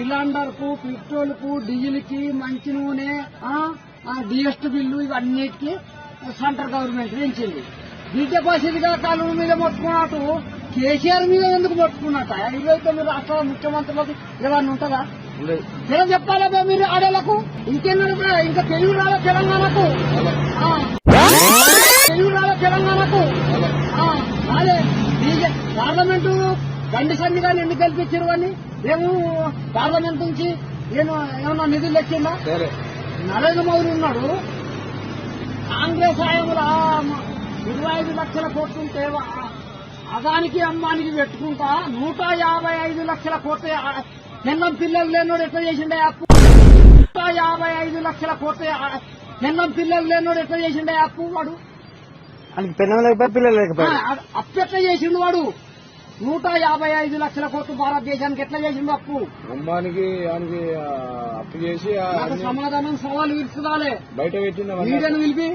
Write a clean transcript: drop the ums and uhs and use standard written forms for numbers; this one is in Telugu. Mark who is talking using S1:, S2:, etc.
S1: సిలిండర్ కు, పెట్రోల్ కు, డీజిల్ కి, మంచి నూనె, డిఎస్టీ బిల్లు ఇవన్నిటికీ సెంట్రల్ గవర్నమెంట్ పెంచింది. డిపాజిట్గా కాలువ మీద మొట్టుకున్నట్టు కేసీఆర్ మీద ఎందుకు మొట్టుకున్నట్ట? 29 రాష్ట్రాల ముఖ్యమంత్రులకు ఏమన్నా ఉంటుందా? జనం చెప్పాలా మీరు ఆడేళ్లకు? ఇంకెన్నో ఇంకా తెలుగు రాలే తెలంగాణకు, తెలుగు రాలే తెలంగాణకు. అదే పార్లమెంటు గండి సంధి కానీ ఎందుకు గెలిపించారు అని ఏమో పార్లమెంట్ నుంచి ఏమన్నా నిధులు తెచ్చిందా? నరేంద్ర మోదీ ఉన్నాడు, కాంగ్రెస్ హయాంలో 25 లక్షల కోట్లు ఉంటే అదానికి అమ్మానికి పెట్టుకుంటా 155 లక్షల కోట్లు పెన్నం పిల్లలు లేనోడు ఎట్లా చేసిండే అప్పు? 155 లక్షల కోట్లు పెన్నం పిల్లలు లేనోడు ఎట్లా చేసిండే అప్పు? వాడు
S2: పెన్నం లేకపోతే పిల్లలు లేకపోతే
S1: అప్పు ఎట్లా చేసిండు వాడు? 155 లక్షల కోట్లు భారతదేశానికి ఎట్లా చేసిండు అప్పు?
S2: అమ్మానికి అప్పు చేసి
S1: సమాధానం సవాలు విరుచుకోవాలి.
S2: బయట పెట్టిన
S1: మీడియాను పిలిపి